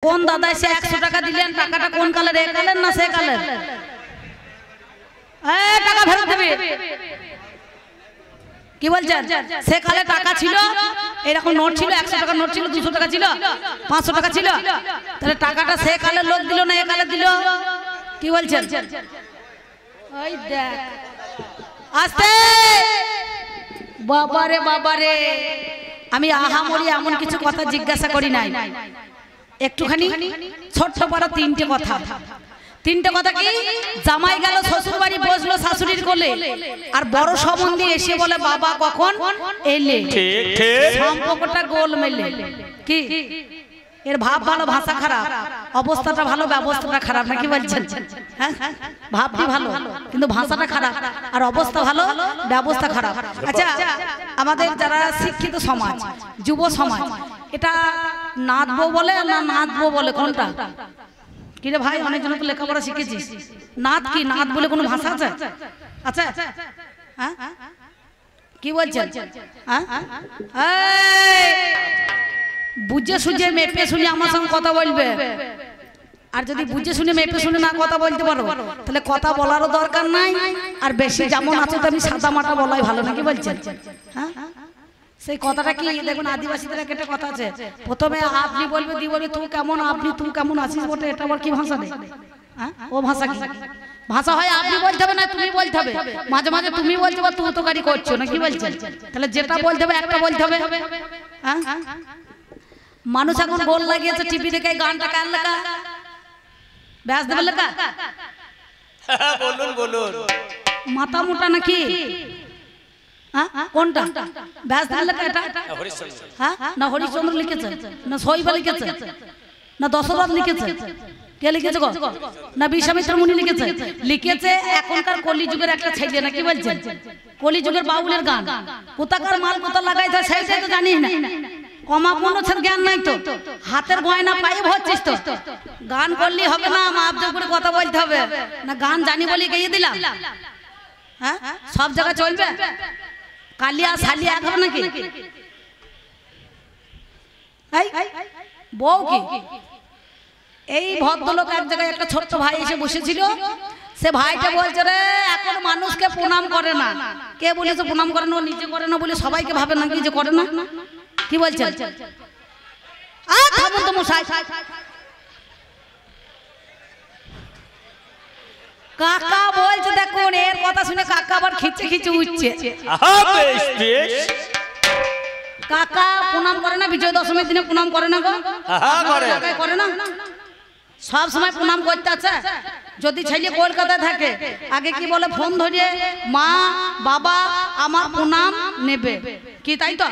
কোন দাদা সে 100 টাকা দিলেন, টাকাটা কোন কালের, এ কালের না সে কালের? টাকা ফেরত দেবে। কি বলছেন? সে কালে টাকা ছিল, এরকম নোট ছিল, 100 টাকা নোট ছিল, 200 টাকা ছিল, 500 টাকা ছিল, তাহলে টাকাটা সে কালের লোক দিল না এ কালে দিল? কি বলছেন? ওই দেখ আস্তে বাবারে বাবারে, আমি আহামরি এমন কিছু কথা জিজ্ঞাসা করি নাই, একটুখানি ছোট্ট বড় তিনটে কথা। তিনটে কথা কি? জামাই গেল শ্বশুর বাড়ি, বসলো শাশুড়ির কোলে, আর বড় সম্বন্ধী এসে বলে বাবা কখন এলে, সম্পর্কটা গোল মেলে। কি এর ভাব ভালো, ভাষা খারাপ, অবস্থাটা ভালো, ব্যবস্থাটা খারাপ, নাকি বলছেন? হ্যাঁ, ভাবটি ভালো কিন্তু ভাষাটা খারাপ, আর অবস্থা ভালো ব্যবস্থা খারাপ। আচ্ছা, আমাদের যারা শিক্ষিত সমাজ, যুব সমাজ, এটা নাচবো বলে না নাচবো বলে, কোনটা? কি রে ভাই, অনেকজন তো লেখাপড়া শিখেছিস, নাচ কি, নাচ বলে কোনো ভাষা আছে? আচ্ছা, হ্যাঁ কি বলছেন? বুঝে সুঝে মেপে শুনে আমার সঙ্গে কথা বলবে, আর যদি বুঝে শুনে মেপে শুনে না কথা বলতে পারো তাহলে কথা বলারও দরকার নাই, আর বেশি যেমন আছে তেমনি সাদা মাটা বলাই ভালো, নাকি বলছেন? হ্যাঁ, সেই কথাটা কি দেখুন, আদিবাসীদের একটা কথা আছে, প্রথমে আপনি বলবে, দি বলবে তুই কেমন, আপনি তুই কেমন আছিস বটে, এটা আবার কি ভাষা নেই? হ্যাঁ, ও ভাষা কি ভাষা হয়? আপনি বলতে হবে না তুমি বলতে হবে, মাঝে মাঝে তুমি বলতে হবে, তুই তো গাড়ি করছো, নাকি বলছেন? তাহলে যেটা বলতে হবে একটা বলতে হবে। হ্যাঁ, মানুষ এখন গোল লাগিয়েছে টিভি দেখে, গানটা কার লেখা, ব্যাস দেবে লেখা, বলুন বলুন, মাথা মোটা নাকি? কোনটা ব্যাস দেবে লেখা? এটা হ্যাঁ না হরিশ্চন্দ্র লিখেছে, না শৈবা লিখেছে, না দশরথ লিখেছে? কে লিখেছে গো? না বিশ্বামিত্র মুনি লিখেছে? লিখেছে এখনকার কলিযুগের একটা ছেলে, নাকি বলছেন? কলিযুগের বাউলের গান, কোথাকার মাল কোথা লাগাইছে সেইটাই তো জানিস না, কমা পূর্ণছেদ জ্ঞান নাই তো, হাতের গয়না পায়ে ভরছিস তো, গান করলি হবে না, মাপ জোর করে কথা বলতে হবে না, গান জানি বলি গেয়ে দিলাম? হ্যাঁ, সব জায়গায় চলবে? কালিয়া সালিয়া এক হবে নাকি? বউ কি? এই ভদ্রলোক এক জায়গায় একটা ছোট্ট ভাই এসে বসেছিল, সে ভাইটা বলছে রে এখন মানুষকে প্রণাম করে না। কে বলেছে প্রণাম করে না? ও নিজে করে না বলে সবাইকে ভাবে নাকি যে করে না? কি বলছেন? থামুন তো মশাই, কাকা বলছে, দেখুন এর কথা শুনে কাকা আবার খিচে খিচে উঠছে। কাকা প্রণাম করে না? বিজয় দশমীর দিনে প্রণাম করে না গো? করে না, সব সময় প্রণাম করতে আছে। যদি ছেলে কলকাতায় থাকে আগে কি বলে, ফোন ধরিয়ে মা বাবা আমার প্রণাম নেবে, কি তাই তো?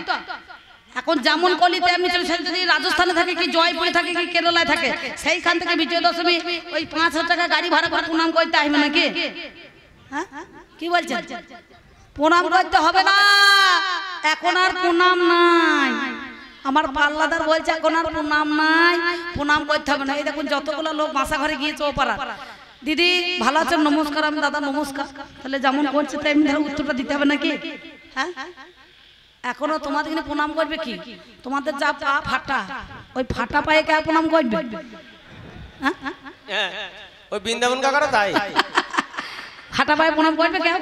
এখন যেমন কলি তেমনি চলে। যদি রাজস্থানে থাকে কি জয়পুরে থাকে কি কেরালায় থাকে, সেইখান থেকে বিজয় দশমী ওই 5,000 টাকা গাড়ি ভাড়া করে প্রণাম করতে আসবে নাকি? হ্যাঁ, কি বলছেন? প্রণাম করতে হবে না, এখন আর প্রণাম নাই। আমার পাল্লাদার বলছে এখন আর প্রণাম নাই, প্রণাম করতে হবে না। এই দেখুন যতগুলো লোক বাসা ঘরে গিয়েছে ও পাড়া, দিদি ভালো আছেন? নমস্কার। আমি দাদা নমস্কার। তাহলে যেমন করছে তেমনি ধরো উত্তরটা দিতে হবে নাকি? হ্যাঁ, এখনো তোমাদের এখানে প্রণাম করবে কি? তোমাদের যা পা ফাটা, ওই ফাটা পায়ে কে প্রণাম করবে? হ্যাঁ, ওই বৃন্দাবন কাকারা তাই ফাটা পায়ে প্রণাম করবে কেউ?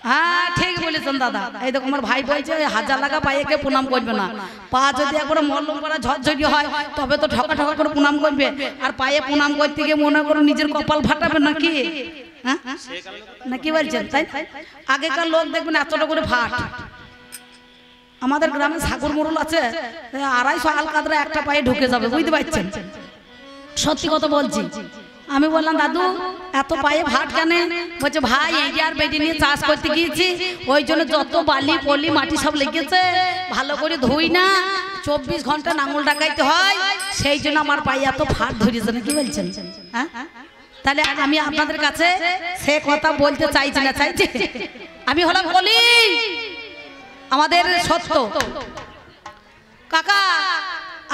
হ্যাঁ ঠিক বলেছেন দাদা। এই দেখো আমার ভাই বলছে ওই 1000 টাকা পায়ে কে প্রণাম করবে না, পা যদি একবার মল্লম করা ঝরঝরি হয় তবে তো ঠকা ঠকা করে প্রণাম করবে, আর পায়ে প্রণাম করতে গিয়ে মনে করো নিজের কপাল ফাটাবে নাকি? হ্যাঁ, নাকি বলছেন? তাই আগেকার লোক দেখবেন এতটা করে ফাট। আমাদের গ্রামে সাগর মোড়ল আছে, 250 আলকাতরা একটা পায়ে ঢুকে যাবে, বুঝতে পারছেন? সত্যি কথা বলছি। আমি বললাম দাদু এত পায়ে ভাট কেন? বলছে ভাই এই আর বেটি নিয়ে চাষ করতে গিয়েছি, ওই জন্য যত বালি পলি মাটি সব লেগেছে, ভালো করে ধুই না, 24 ঘন্টা নাঙল ডাকাইতে হয়, সেই জন্য আমার পায়ে এত ফাট ধরেছে। নাকি বলছেন? হ্যাঁ, তাহলে আমি আপনাদের কাছে সে কথা বলতে চাইছি না, চাইছি আমি হলাম বলি আমাদের সত্য কাকা।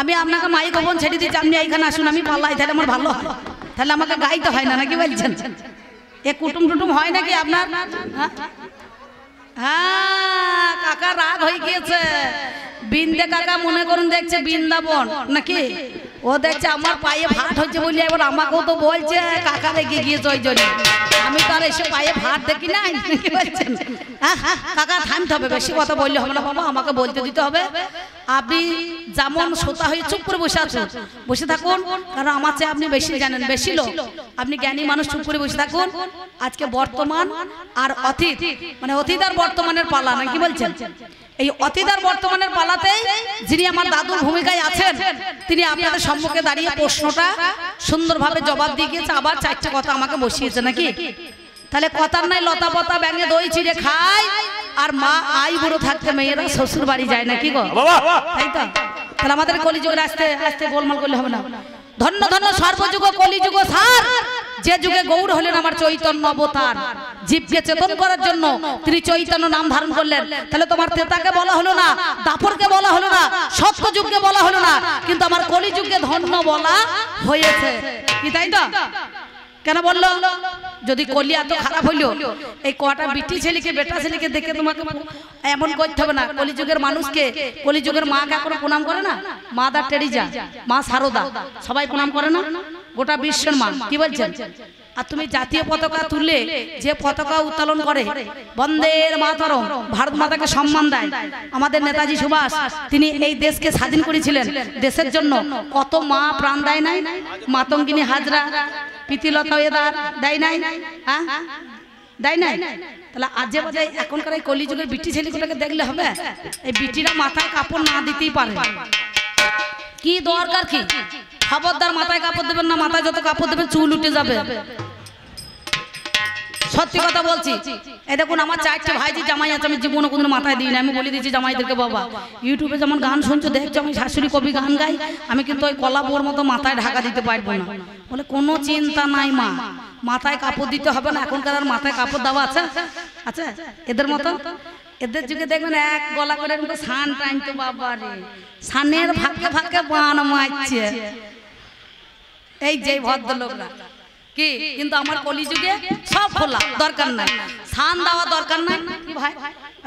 আমি আপনাকে মাইক ওপেন ছেড়ে দিচ্ছি, আপনি এইখানে আসুন, আমি পাল্লাই, তাহলে আমার ভালো হয়, তাহলে আমাকে গাইতে হয় না, নাকি বলছেন? এ কুটুম টুটুম হয় নাকি আপনার? হ্যাঁ, কাকা রাগ হয়ে গিয়েছে। বিন্দে কাকা মনে করুন দেখছে বৃন্দাবন নাকি? ও দেখছে আমার পায়ে ভাট হচ্ছে বলি, এবার আমাকেও তো বলছে কাকা রেখে গিয়েছে ওই জন্য। আমি তো আর এসে পায়ে ভাট দেখি নাই, কি বলছেন? কাকা থামতে হবে, বেশি কথা বললে হবে না বাবা, আমাকে বলতে দিতে হবে। আপনি যেমন শ্রোতা হয়ে চুপ করে বসে আছেন, বসে থাকুন, কারণ আমার চেয়ে আপনি বেশি জানেন, বেশি লোক, আপনি জ্ঞানী মানুষ, চুপ করে বসে থাকুন। আজকে বর্তমান আর অতীত, মানে অতীত আর বর্তমানের পালা না, কি বলছেন? এই অতীত আর বর্তমানের পালাতেই যিনি আমার দাদুর ভূমিকায় আছেন, তিনি আপনাদের সম্মুখে দাঁড়িয়ে প্রশ্নটা সুন্দরভাবে জবাব দিয়ে গিয়েছে। আবার চারটে কথা আমাকে বসিয়েছে নাকি? তাহলে কথার নাই লতা পাতা ব্যাঙে দই চিড়ে খায়, আর মা আই বুড়ো থাকতে মেয়েরা শ্বশুর বাড়ি যায় নাকি গো? তাই তো? তাহলে আমাদের কলিযুগের আস্তে আস্তে গোলমাল করলে হবে না। ধন্য ধন্য সর্বযুগ কলিযুগ সার, যে যুগে গৌর হলেন আমার চৈতন্য অবতার, জীবকে চেতন করার জন্য তিনি চৈতন্য নাম ধারণ করলেন। তাহলে তোমার তেতাকে বলা হলো না, দাপরকে বলা হলো না, সত্যযুগকে বলা হলো না, কিন্তু আমার কলিযুগকে ধন্য বলা হয়েছে, কি তাই তো? কেন বললো? যদি কলি এত খারাপ হইলো, এই কটা বিটি ছেলেকে বেটা ছেলেকে দেখে তোমাকে এমন করতে হবে না। কলিযুগের মানুষকে, কলিযুগের মাকে এখনো প্রণাম করে না, মাদার টেরিজা, মা সারদা, সবাই প্রণাম করে না, গোটা বিশ্বের মা, কি বলছেন? আর তুমি জাতীয় পতাকা তুললে যে পতাকা উত্তোলন করে বন্দের মাতরম, ভারত মাতাকে সম্মান দেয়, আমাদের নেতাজি সুভাষ তিনি এই দেশকে স্বাধীন করেছিলেন, দেশের জন্য কত মা প্রাণ দেয় নাই? মাতঙ্গিনী হাজরা, প্রীতিলতা ওয়েদার দেয় নাই? হ্যাঁ দেয় নাই? তাহলে আজে বাজে এখনকার এই কলিযুগের বিটি ছেলেগুলোকে দেখলে হবে? এই বিটিরা মাথায় কাপড় না দিতেই পারে, কি দরকার? কি খবরদার মাথায় কাপড় দেবেন না, মাথায় যত কাপড় দেবেন চুল উঠে যাবে, সত্যি কথা বলছি। এই দেখুন আমার চারটে ভাই যে জামাই আছে, আমি জীবনে কোনদিন মাথায় দিই না। আমি বলে দিচ্ছি জামাইদেরকে, বাবা ইউটিউবে যেমন গান শুনছো দেখছো আমি শাশুড়ি কবি গান গাই, আমি কিন্তু ওই কলা বোর মতো মাথায় ঢাকা দিতে পারবো না। বলে কোনো চিন্তা নাই মা, মাথায় কাপড় দিতে হবে না। এখনকার আর মাথায় কাপড় দেওয়া আছে? আচ্ছা এদের মতো, এদের যুগে দেখবেন এক গলা করে সান টাইমতো, বাবা রে সানের ভাগ্যে ভাগ্যে বান মারছে এই যে ভদ্রলোকরা, কি? কিন্তু আমার কলিযুগে সব খোলা, দরকার নাই, সান দেওয়া দরকার নাই। কি ভাই?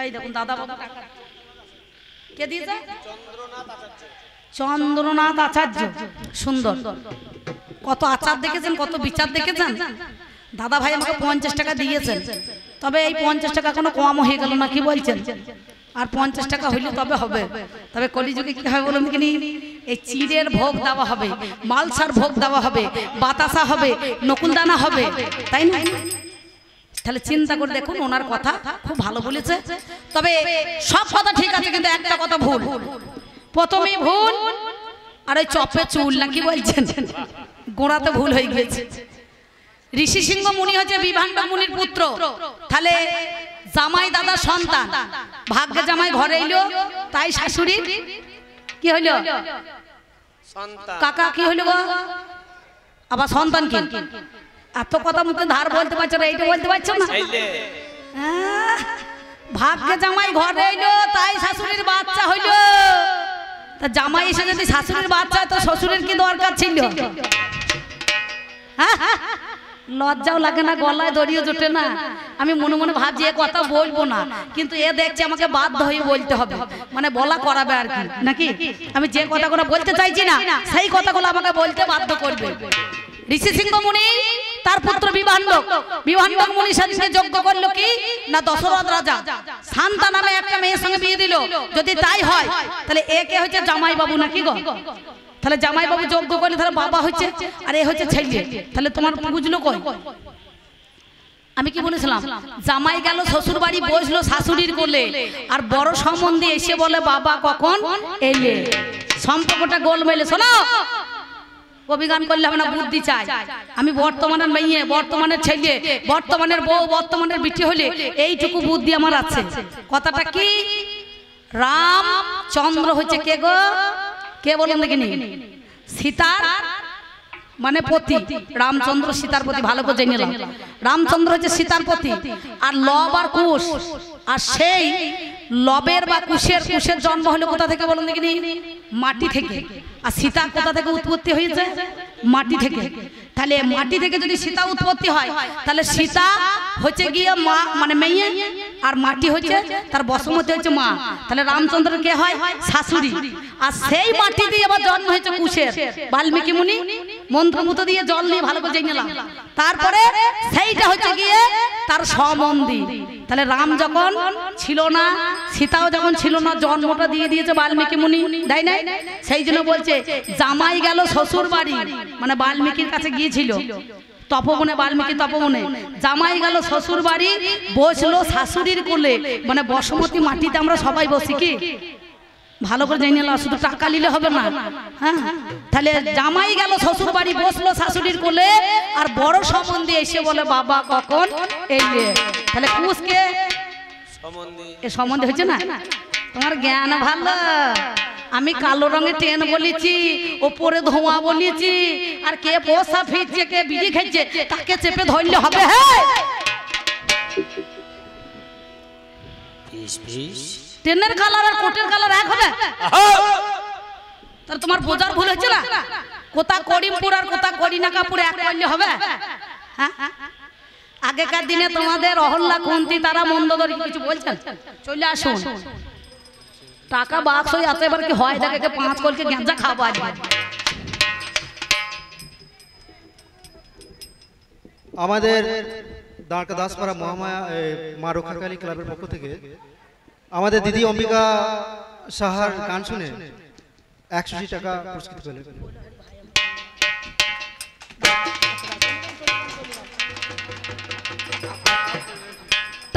এই দেখুন দাদা বাবা কে দিয়েছে? চন্দ্রনাথ আচার্য, সুন্দর। কত আচার দেখেছেন, কত বিচার দেখেছেন। দাদা ভাই আমাকে 50 টাকা দিয়েছেন, তবে এই 50 টাকা কোনো কম হয়ে গেল না, কি বলছেন? আর 50 টাকা হইলে তবে হবে। তবে কলিযুগে কি হবে বলুন কিনি? এই চিড়ের ভোগ দেওয়া হবে, মালসার ভোগ দেওয়া হবে, বাতাসা হবে, নকুলদানা হবে, তাই না? তাহলে চিন্তা করে দেখুন, ওনার কথা খুব ভালো বলেছে। তবে সব কথা ঠিক আছে, কিন্তু একটা কথা ভুল, প্রথমেই ভুল। আর ওই চপে চুল না, কি বলছেন? গোড়াতে ভুল হয়ে গিয়েছে। ঋষি সিংহ মুনি হচ্ছে বিভান্ড মুনির পুত্র, তাহলে জামাই দাদা সন্তান, ভাগ্যে জামাই ঘরে এলো, তাই শাশুড়ি কি হইল? কাকা কি হইল গো? আবার সন্তান কি? এত কথা মুখে ধার বলতে পারছো না, এইটা বলতে পারছো না? ভাগ্যে জামাই ঘরে এলো, তাই শাশুড়ির বাচ্চা হইল। তা জামাই এসে যদি শাশুড়ির বাচ্চা হয়, তো শ্বশুরের কি দরকার ছিল? হ্যাঁ, লজ্জাও লাগে না, গলায় দড়িয়ে জোটে না। আমি মনে মনে ভাবছি এ কথা বলবো না, কিন্তু এ দেখছে আমাকে বাধ্য হয়ে বলতে হবে, মানে বলা করাবে আর কি, নাকি? আমি যে কথাগুলো বলতে চাইছি না, সেই কথাগুলো আমাকে বলতে বাধ্য করবে। ঋষি সিংহ মুনি তার পুত্র বিভান্ডক, বিভান্ডক মুনি সেদিনকে যজ্ঞ করলো কি না, দশরথ রাজা শান্তা নামে একটা মেয়ের সঙ্গে বিয়ে দিল। যদি তাই হয় তাহলে একে হচ্ছে জামাই বাবু, নাকি গো? তাহলে জামাই বাবু যজ্ঞ করলে তাহলে বাবা হচ্ছে, আর এ হচ্ছে ছেলে। তাহলে তোমার বুঝলো কই? আমি কি বলেছিলাম? জামাই গেল শ্বশুর বাড়ি, বসলো শাশুড়ির কোলে, আর বড় সম্বন্ধে এসে বলে বাবা কখন এলে। সম্পর্কটা গোলমেলে। শোনো, কবি গান করলে হবে না, বুদ্ধি চাই। আমি বর্তমানের মেয়ে, বর্তমানের ছেলে, বর্তমানের বউ, বর্তমানের বিটি হলে এইটুকু বুদ্ধি আমার আছে। কথাটা কি? রামচন্দ্র হচ্ছে কে গো? কে বলেন দেখিনি? সীতার মানে পতি। রামচন্দ্র সীতার পতি, ভালো করে জেনে নিলাম। রামচন্দ্র হচ্ছে সীতার পতি, আর লব আর কুশ, আর সেই লবের বা কুশের জন্ম হলো কোথা থেকে বলেন দেখিনি? মাটি থেকে। আর সীতা কোথা থেকে উৎপত্তি হয়েছে? মাটি থেকে। তাহলে মাটি থেকে যদি সীতা উৎপত্তি হয়, তাহলে সীতা হচ্ছে গিয়ে মা মানে মেয়ে, আর মাটি হচ্ছে তার বসুমতী হচ্ছে মা, তাহলে রামচন্দ্র কে হয়? শাশুড়ি। আর সেই মাটি দিয়ে আবার জন্ম হয়েছে কুশের। বাল্মীকি মুনি মন্ত্রমুত দিয়ে জল নিয়ে ভালো করে জেনে নিলাম, তারপরে সেইটা হচ্ছে গিয়ে তার সমন্দির। তাহলে রাম যখন ছিল না, সীতাও যখন ছিল না, জন্মটা দিয়ে দিয়েছে বাল্মীকি মুনি, তাই না? সেই জন্য বলছে জামাই গেল শ্বশুর বাড়ি, মানে বাল্মীকির কাছে গিয়েছিল তপবনে, বাল্মীকি তপবনে। জামাই গেল শ্বশুর বাড়ি, বসলো শাশুড়ির কোলে, মানে বসুমতী মাটিতে আমরা সবাই বসি। কি ভালো করে জেনে নাও, শুধু টাকা নিলে হবে না। হ্যাঁ, তাহলে জামাই গেল শ্বশুর বাড়ি, বসলো শাশুড়ির কোলে, আর বড় সম্বন্ধে এসে বলে বাবা কখন এলে। তাহলে কুশকে এ সম্বন্ধে হচ্ছে না? তোমার জ্ঞান ভালো। আমি কালো রঙের ট্রেন বলেছি, ওপরে ধোঁয়া বলেছি, আর কে পোষা ফিরছে কে বিড়ি খাইছে তাকে চেপে ধরলে হবে। হ্যাঁ, ট্রেনের কালার আর কোটের কালার এক হবে? তাহলে তোমার বোঝার ভুল হচ্ছে না? কোথা করিমপুর আর কোথা করিনাকাপুর এক করলে হবে? হ্যাঁ, আগেকার দিনে তোমাদের অহল্যা কুন্তী তারা মন্দোদরী কিছু বলছেন? চলে আসুন, টাকা বাক্স হয়ে আছে, এবার কি হয় দেখে 5 কলকে গেঁজা খাবো আজ। আমাদের দাঁড়কা দাসপাড়া মহামায়া মা রক্ষাকালী ক্লাবের পক্ষ থেকে আমাদের দিদি অম্বিকা সাহার গান শুনে 180 টাকা পুরস্কৃত পেলেন।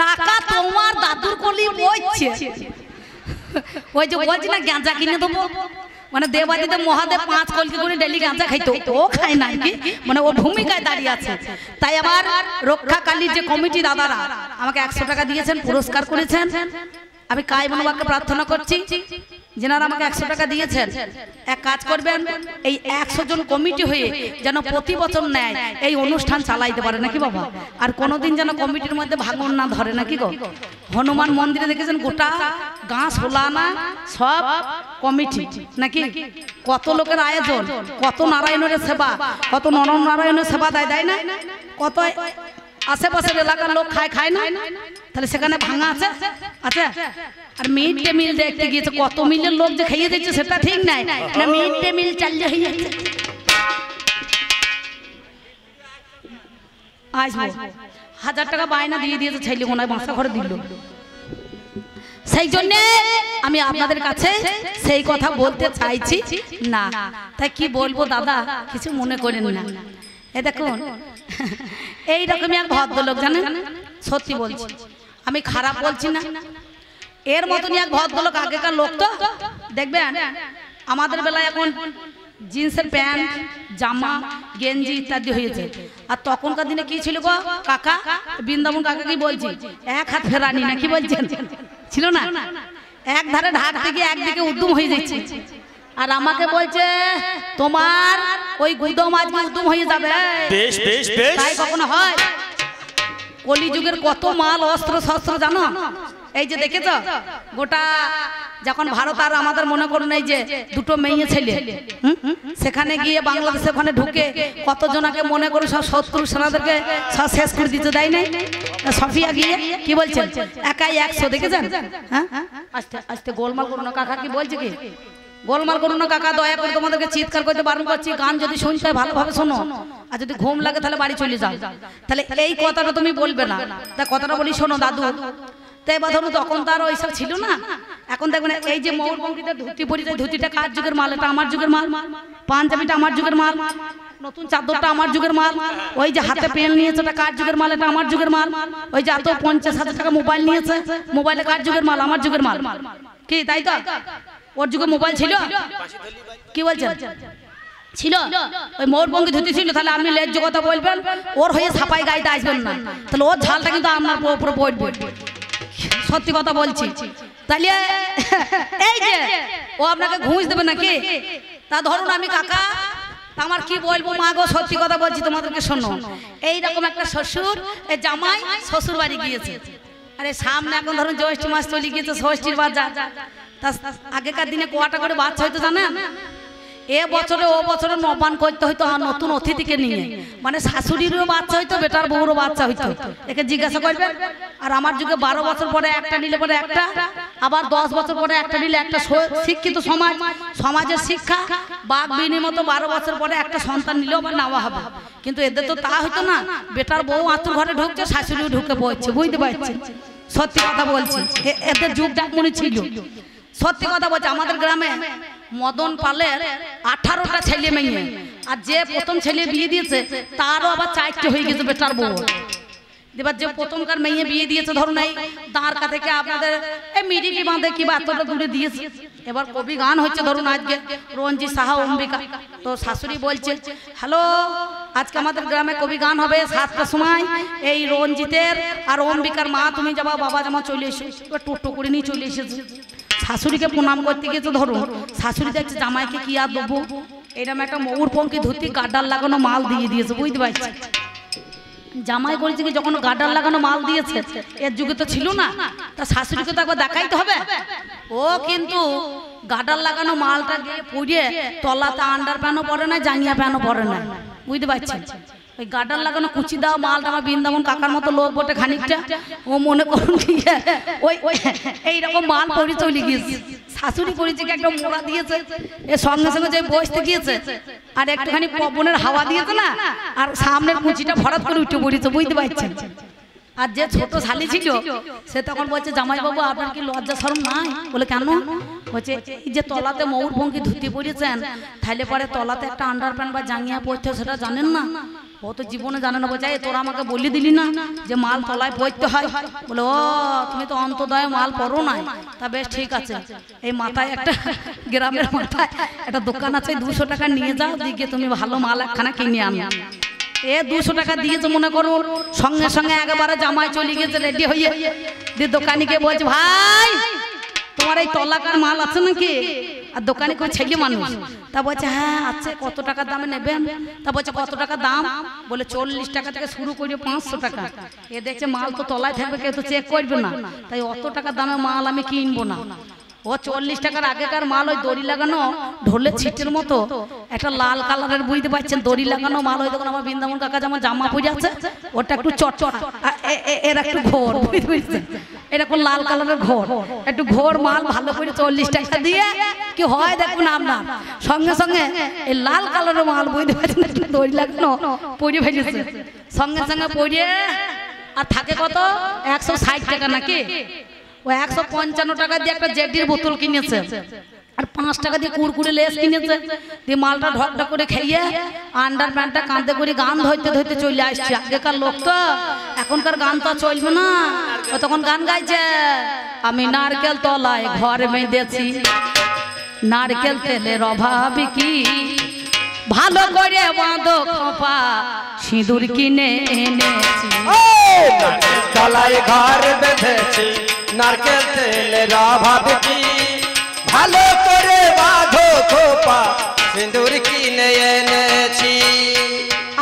টাকা তোমার দাদুর কলি বইছে, ওই যে বলছি না গাঁজা কিনে দেবো, মানে দেবাদিতে মহাদেব 5 কলকি করে ডেলি গাঁজা খাইতো, ও খায় না কি, মানে ও ভূমিকায় দাঁড়িয়ে আছে। তাই আমার রক্ষাকালীর যে কমিটি দাদারা আমাকে 100 টাকা দিয়েছেন, পুরস্কার করেছেন। আমি কাই মনোবাক্যে প্রার্থনা করছি যেনারা আমাকে 100 টাকা দিয়েছেন, এক কাজ করবেন, এই 100 জন কমিটি হয়ে যেন প্রতি বছর নেয় এই অনুষ্ঠান চালাইতে পারে নাকি বাবা। আর কোনোদিন যেন কমিটির মধ্যে ভাঙন না ধরে নাকি গো। হনুমান মন্দিরে দেখেছেন গোটা গাঁ সোলানা সব কমিটি নাকি, কত লোকের আয়োজন, কত নারায়ণের সেবা, কত নরনারায়ণের সেবা দেয়, দেয় না? কত আশেপাশের এলাকার লোক খায় না? তাহলে সেখানে ভাঙা আছে? আচ্ছা, আর মিড ডে মিল দেখতে গিয়েছে, কত মিলের লোক যে খাইয়ে দিচ্ছে সেটা ঠিক নাই, না মিড ডে মিল চালিয়ে হয়ে যাচ্ছে। আসবো 1000 টাকা বায়না দিয়ে দিয়েছে, ছেলে মনে হয় বাসা ঘরে দিল। সেই জন্য আমি আপনাদের কাছে সেই কথা বলতে চাইছি না। তাই কি বলবো দাদা, কিছু মনে করেন না। এই দেখুন, এইরকমই এক ভদ্রলোক জানেন, সত্যি বলছি, আমি খারাপ বলছি না, এর মতনই এক ভদ্রলোক আগেকার লোক। তো দেখবেন আমাদের বেলায় এখন জিন্সের প্যান্ট, জামা, গেঞ্জি ইত্যাদি হয়েছে, আর তখনকার দিনে কি ছিল গো কাকা, বৃন্দাবন কাকা কি বলছি, এক হাত ফেরানি না কি বলছেন, ছিল না? এক ধারে ঢাকতে গিয়ে একদিকে উদ্যম হয়ে যাচ্ছে, আর আমাকে বলছে তোমার ওই গুদম আজকে উদ্যম হয়ে যাবে। বেশ বেশ বেশ, তাই কখনো হয়? কলিযুগের কত মাল অস্ত্র শস্ত্র জানো? এই যে দেখেছো গোটা যখন ভারত আর আমাদের মনে করুন এই যে দুটো মেয়ে ছেলে সেখানে গিয়ে বাংলাদেশে ওখানে ঢুকে কতজনাকে মনে করে সব শত্রু সেনাদেরকে সব শেষ করে দিতে দেয় নাই? সফিয়া গিয়ে কি বলছেন, একাই 100, দেখেছেন? হ্যাঁ, আস্তে আস্তে গোলমাল করো না কাকা, কি বলছে কি গোলমাল করো না কাকা, দয়া করে তোমাদেরকে চিৎকার করতে বারণ করছি, গান যদি শুনতে হয় ভালোভাবে শোনো, আর যদি ঘুম লাগে তাহলে বাড়ি চলে যাও। তাহলে এই কথাটা তুমি বলবে না, তা কথাটা বলি শোনো দাদু। তাই বা ধরুন তখন তার ওইসব ছিল না, এখন দেখবেন এই যে ময়ূরপঙ্খীটা ধুতি পরিচয়, ধুতিটা কার যুগের মাল? এটা আমার যুগের মাল। পাঞ্জাবিটা আমার যুগের মাল, নতুন চাদরটা আমার যুগের মাল। ওই যে হাতে পেন নিয়েছে ওটা কার যুগের মাল? এটা আমার যুগের মাল। ওই যে এত 50,000 টাকা মোবাইল নিয়েছে, মোবাইলে কার যুগের মাল? আমার যুগের মাল। কি তাই তো? ওর যুগে মোবাইল ছিল? কি বলছেন ছিল? ওই ময়ূরপঙ্খী ধুতি ছিল। তাহলে আপনি লেজ্জ কথা বলবেন, ওর হয়ে ছাপাই গাইতে আসবেন না, তাহলে ওর ঝালটা কিন্তু আপনার উপরে পড়বে। সত্যি কথা বলছি। তাহলে এই যে ও আপনাকে ঘুষ দেবে নাকি? তা ধরুন আমি কাকা, আমার কি বলবো মা গো, সত্যি কথা বলছি তোমাদেরকে শোনো। এইরকম একটা শ্বশুর জামাই শ্বশুর বাড়ি গিয়েছে, আরে সামনে এখন ধরুন জ্যৈষ্ঠ মাস চলে গিয়েছে, ষষ্ঠীর বাজার। তা আগেকার দিনে কটা করে বাচ্চা হইতো জানেন? এ বছরে ও বছরে নবান করতে হইতো নতুন অতিথিকে নিয়ে, মানে শাশুড়িরও বাচ্চা হইতো, বেটার বউরও বাচ্চা হইতো। একে জিজ্ঞাসা করবেন। আর আমার যুগে 12 বছর পরে একটা নিলে পরে একটা, আবার 10 বছর পরে একটা নিলে একটা। শিক্ষিত সমাজ, সমাজের শিক্ষা বাঘ বিনি মতো 12 বছর পরে একটা সন্তান নিলেও আবার নেওয়া হবে। কিন্তু এদের তো তা হইতো না, বেটার বউ আতুর ঘরে ঢুকছে, শাশুড়িও ঢুকে পড়ছে, বুঝতে পারছি। সত্যি কথা বলছি, এদের যুগ ডাক মনে ছিল। সত্যি কথা বলছে, আমাদের গ্রামে মদন পালের 18টা ছেলে মেয়ে, আর যে প্রথম ছেলে বিয়ে দিয়েছে তারও আবার 4টে হয়ে গেছে বেটার বউ। এবার যে প্রথমকার মেয়ে বিয়ে দিয়েছে ধরুন এই দাঁড়কা থেকে আপনাদের এই মিডিকি বাঁধে কি এতটা দূরে দিয়েছে। এবার কবি গান হচ্ছে ধরুন আজকে রঞ্জিত সাহা অম্বিকা, তো শাশুড়ি বলছে হ্যালো আজকে আমাদের গ্রামে কবি গান হবে 7টার সময়, এই রঞ্জিতের আর অম্বিকার মা তুমি যাবা, বাবা জামা চলে এসে টোটো করে নিয়ে চলে এসেছে। শাশুড়িকে প্রণাম করতে গিয়েছে ধরুন, শাশুড়ি দেখছে জামাইকে কি আর দেবো, এরকম একটা ময়ূর পঙ্খী ধুতি গাডার লাগানো মাল দিয়ে দিয়েছে, বুঝতে পারছি। জামাই বলছে কি যখন গাডার লাগানো মাল দিয়েছে, এর যুগে তো ছিল না, তা শাশুড়িকে তো একবার দেখাইতে হবে। ও কিন্তু গাডার লাগানো মালটা গিয়ে পরিয়ে তলাতে আন্ডার প্যানও পরে না, জাঙ্গিয়া প্যানও পরে না, বুঝতে পারছেন। ওই গাডার লাগানো কুচি দাও মালটা আমার বৃন্দাবন কাকার মতো লোক বটে খানিকটা, ও মনে করুন ওই এইরকম মাল পরি চলে গিয়েছে। শাশুড়ি পরিচিকে একটা মোড়া দিয়েছে, এর সঙ্গে সঙ্গে যে বসতে গিয়েছে আর একটুখানি পবনের হাওয়া দিয়েছে না, আর সামনের কুচিটা ভরাত করে উঠে পড়েছে, বুঝতে পারছেন। আর যে ছোট শালি ছিল সে তখন বলছে জামাই বাবু আপনার কি লজ্জা শরম নাই? বলে কেন? বলছে এই যে তলাতে ময়ূর পঙ্খী ধুতি পরিয়েছেন, তাহলে পরে তলাতে একটা আন্ডার প্যান্ট বা জাঙ্গিয়া পরতে সেটা জানেন না? ও তো জীবনে জানে না। বলছে তোরা আমাকে বলে দিলি না যে মাল তলায় পরতে হয়? বলে ও তুমি তো অন্তদয় মাল পরো নাই, তা বেশ ঠিক আছে, এই মাথায় একটা গ্রামের মাথায় একটা দোকান আছে, 200 টাকা নিয়ে যাও, দিকে তুমি ভালো মাল একখানা কিনে আনো। এ 200 টাকা দিয়েছে মনে করো, সঙ্গে সঙ্গে একেবারে জামাই চলে গেছে রেডি হয়ে, দিয়ে দোকানিকে বলছে ভাই তোমার এই তলাকার মাল আছে নাকি? আর দোকানি কই ছেলে মানুষ, তা বলছে হ্যাঁ আছে, কত টাকা দামে নেবেন? তা বলছে কত টাকা দাম? বলে 40 টাকা থেকে শুরু করে 500 টাকা। এ দেখছে মাল তো তলায় থাকবে, কেউ তো চেক করবে না, তাই অত টাকা দামে মাল আমি কিনবো না। ও 40 টাকার আগেকার মাল, ওই দড়ি লাগানো ঢোলের ছিটের মতো একটা লাল কালারের, বুঝতে পারছেন, দড়ি লাগানো মাল। ওই দেখুন আমার বৃন্দাবন কাকা যেমন জামা পরে আছে, ওটা একটু চটচট, এর একটু ঘোর, বুঝতে পারছেন, এরকম লাল কালারের ঘোর, একটু ঘোর মাল ভালো করে 40 টাকা দিয়ে কি হয় দেখুন আপনার, সঙ্গে সঙ্গে এই লাল কালারের মাল, বুঝতে পারছেন, একটু দড়ি লাগানো পরে ফেলেছে, সঙ্গে সঙ্গে পরে। আর থাকে কত? 160 টাকা নাকি? ও 155 টাকা দিয়ে একটা জেডির বোতল কিনেছে, আর 5 টাকা দিয়ে কুরকুরে লেস কিনেছে, দিয়ে মালটা ঢকঢক করে খেয়ে আন্ডার প্যান্টটা কাঁধে করে গান ধরতে ধরতে চলে আসছে। আগেকার লোক তো, এখনকার গান তো চলবে না। ও তখন গান গাইছে, আমি নারকেল তলায় ঘর বেঁধেছি, নারকেল তেলের অভাব কি, ভালো করে বাঁধো খোপা সিঁদুর কিনে এনেছি, তলায় ঘর বেঁধেছি, নারকেল তেলের অভাব কি, ভালো করে বাঁধো খোপা সিঁদুর কিনে এনেছি।